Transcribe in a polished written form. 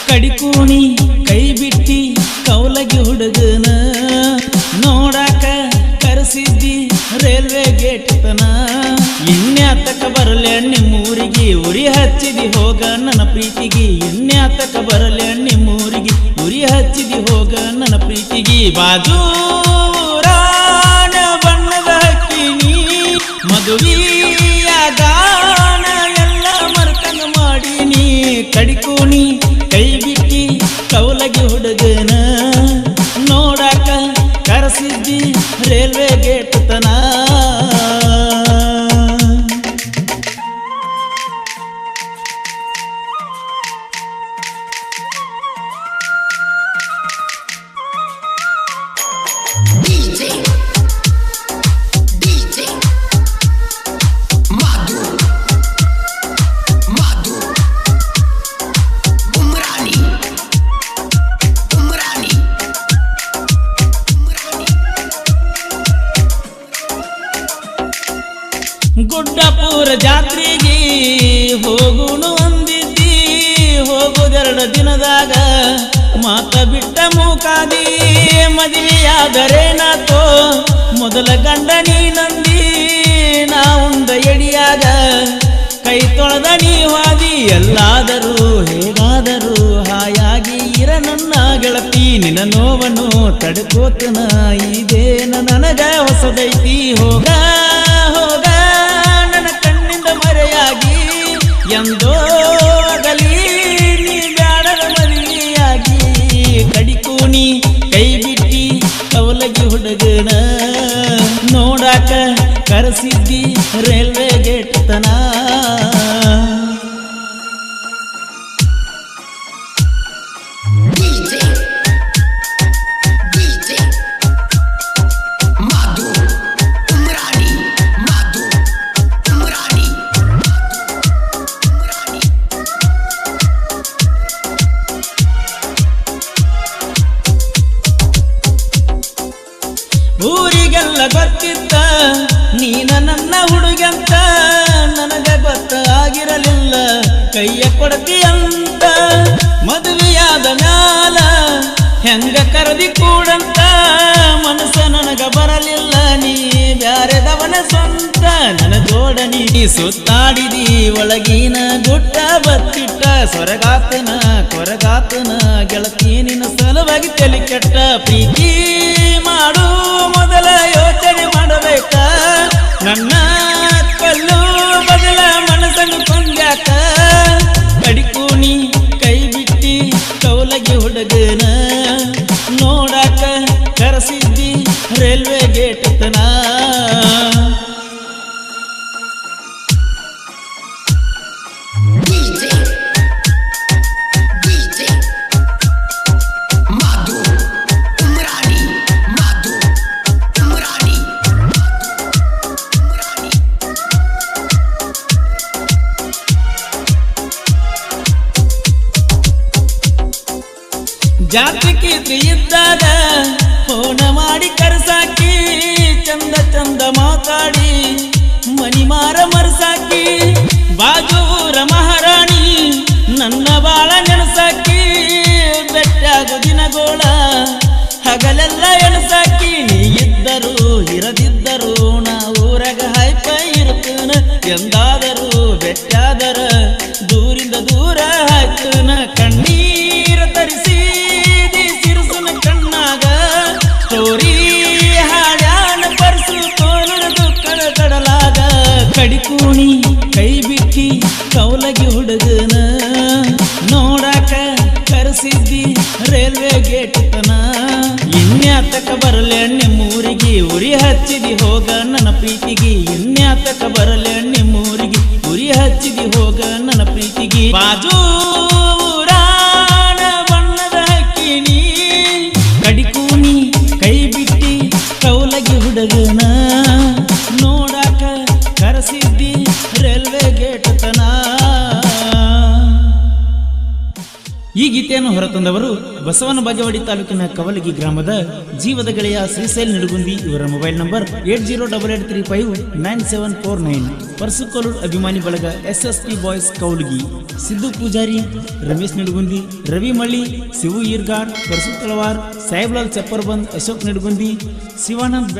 ಕಡಿಕೂಣಿ ಕೈ ಬಿಟ್ಟಿ ಕೌಲಗಿ ಹುಡುಗನ ನೋಡಾಕ ಕರೆಸಿದ್ದಿ ರೈಲ್ವೆ ಗೇಟ್ ತನ ಇನ್ಯಾತಕ ಬರಲೆ ನಿಮ್ಮೂರಿಗೆ ಉರಿ ಹಚ್ಚಿದಿ ಹೋಗ ನನ್ನ ಪ್ರೀತಿಗೆ ಇನ್ಯಾತಕ ಬರಲೆ ನಿಮ್ಮೂರಿಗೆ ಉರಿ ಹಚ್ಚಿದಿ ಹೋಗ ನನ್ನ ಪ್ರೀತಿಗೆ ಬಾಜೂರಾನ ಬಣ್ಣದ ಹಕ್ಕಿನಿ ಮದುವೆಯ ಗಾನ ಎಲ್ಲ ಮರ್ತಂಗ ಮಾಡೀನಿ ಕಡಿಕೂಣಿ ಕೈ ಬಿಟ್ಟಿ ಕೌಲಗಿ ಹುಡುಗನ ನೋಡಾಕ ಕರೆಸಿದ್ದಿ ರೈಲ್ವೆ ಗೇಟ್ ತನ ಗುಡ್ಡಪುರ ಜಾತ್ರೆಗೆ ಹೋಗುನು ಅಂದಿದ್ದಿ ಹೋಗೋದೆರಡು ದಿನದಾಗ ಮಾತ ಬಿಟ್ಟ ಮೂಕಾದಿ ಮದುವೆಯಾದರೇನಾತೋ ಮೊದಲ ಗಂಡ ನೀನಂದಿ ನಾ ಉಂಡ ಎಡಿಯಾಗ ಕೈ ತೊಳೆದ ನೀವಾದಿ ಎಲ್ಲಾದರೂ ಹೇಗಾದರೂ ಹಾಯಾಗಿ ಇರ ನನ್ನ ಗೆಳತಿ ನಿನ್ನ ನೋವನ್ನು ತಡ್ಕೋತನ ಇದೇನ ನನಗ ಹೊಸದೈತಿ ಹೋಗ ಹೋಗ ನನ್ನ ಕಣ್ಣಿಂದ ಮರೆಯಾಗಿ ಎಂದೋ ಆಗಲಿ ನೀ ಬ್ಯಾಡದ ಮದುವೆಯಾಗಿ ಕಡಿಕೂಣಿ ಕೈ ಬಿಟ್ಟಿ ಕೌಲಗಿ ಹುಡುಗನ ನೋಡಾಕ ಕರೆಸಿದ್ದಿ ರೈಲ್ವೆ ಗೇಟ್ ತನ ಊರಿಗೆಲ್ಲ ಗೊತ್ತಿತ್ತ ನೀನ ನನ್ನ ಹುಡುಗಂತ ನನಗೆ ಗೊತ್ತಾಗಿರಲಿಲ್ಲ ಕೈಯ ಕೊಡತಿ ಅಂತ ಮದುವೆಯಾದ ಮ್ಯಾಲ ಹೆಂಗ ಕರದಿ ಕೂಡಂತ ಮನಸ್ಸ ನನಗ ಬರಲಿಲ್ಲ ನೀ ಬ್ಯಾರೆದವನ ಸ್ವಂತ ನನ್ನ ಜೋಡನಿ ಸುತ್ತಾಡಿದಿ ಒಳಗಿನ ಗುಟ್ಟ ಬತ್ತಿಟ್ಟ ಸ್ವರಗಾತನ ಕೊರಗಾತನ ಗೆಳತಿ ನಿನ್ನ ಸಲುವಾಗಿ ತಲೆ ಕೆಟ್ಟ ಪ್ರೀತಿ ಮಾಡು ಮೊದಲ ಯೋಚನೆ ಮಾಡಬೇಕ ನನ್ನ ಕಲ್ಲು ಬದಲ ಮನಸ್ಸನ್ನು ಕೊಂಡ್ಯಾಕ ಕಡಿಕೂಣಿ ಕೈ ಬಿಟ್ಟಿ ಕೌಲಗಿ ಹುಡುಗನ ನೋಡಾಕ ಕರೆಸಿದ್ದಿ ರೈಲ್ವೆ ಗೇಟ್ ತನ ಜಾತಿಕೀರ್ತಿ ಇದ್ದಾಗ ಫೋನ ಮಾಡಿ ಕರೆಸಾಕಿ ಚಂದ ಚಂದ ಮಾತಾಡಿ ಮನಿ ಮಾರ ಮರಸಾಕಿ ಬಾಜೂರ ಮಹಾರಾಣಿ ನನ್ನ ಬಾಳ ನೆನಸಾಕಿ ಬೆಟ್ಟಾಗೋ ದಿನಗೋಳ ಹಗಲೆಲ್ಲ ಎಣಸಾಕಿ ನೀ ಇದ್ದರು ಇರದಿದ್ದರು ನಾ ಊರಾಗ ಹೈಪ ಇರುತ್ತನ ಎಂದಾದರೂ ಬೆಟ್ಟಾದರ ದೂರಿಂದ ದೂರ ಹಾಯ್ತನ ಕಣ್ಣೀರ ತರಿಸಿ ಸ್ಟೋರಿ ಹಾಡ್ಯಾನ ಪರ್ಸು ತೋರದು ಕಡಲಾಗ ಕಡಿಕೂಣಿ ಕೈ ಬಿಟ್ಟಿ ಕೌಲಗಿ ಹುಡುಗನ ನೋಡಾಕ ಕರೆಸಿದ್ದಿ ರೈಲ್ವೆ ಗೇಟ್ ತನ ಇನ್ಯಾತಕ ಬರಲೆ ನಿಮ್ಮೂರಿಗೆ ಉರಿ ಹಚ್ಚಿದಿ ಹೋಗ ನನ್ನ ಪ್ರೀತಿಗೆ ಇನ್ಯಾತಕ ಬರಲೆ ನಿಮ್ಮೂರಿಗೆ ಉರಿ ಹಚ್ಚಿದಿ ಹೋಗ ನನ್ನ ಪ್ರೀತಿಗೆ ಬಾಜೂರಾನ ಬಣ್ಣದ ಹಕ್ಕಿನಿ ಕಡಿಕೂಣಿ ಕೈ ಬಿಟ್ಟಿ ಕೌಲಗಿ ಹುಡುಗನ ನೋಡಾಕ ಕರೆಸಿದ್ದಿ ರೈಲ್ವೆ ಗೇಟ್ ತನ ಈ ಗೀತೆಯನ್ನು ಹೊರತಂದವರು ಬಸವನ ಬಾಗೇವಾಡಿ ತಾಲೂಕಿನ ಕವಲಗಿ ಗ್ರಾಮದ ಜೀವದ ಗೆಳೆಯ ಶ್ರೀಶೈಲ್ ನಿಡುಗುಂದಿ. ಇವರ ಮೊಬೈಲ್ ನಂಬರ್ 8088359749. ಪರ್ಸುಕೋಲೂರ್ ಅಭಿಮಾನಿ ಬಳಗ SSP ಬಾಯ್ಸ್ ಕೌಲಗಿ. ಸಿದ್ದು ಪೂಜಾರಿ, ರಮೇಶ್ ನಿಡುಗುಂದಿ, ರವಿ ಮಳ್ಳಿ, ಶಿವು ಈರ್ಗಾಡ್, ಪರ್ಸು ತಳವಾರ್, ಸಾಹೇಬ್ಲಾಲ್ ಚಪ್ಪರ್ಬಂದ್, ಅಶೋಕ್ ನಿಡುಗುಂದಿ, ಶಿವಾನಂದ್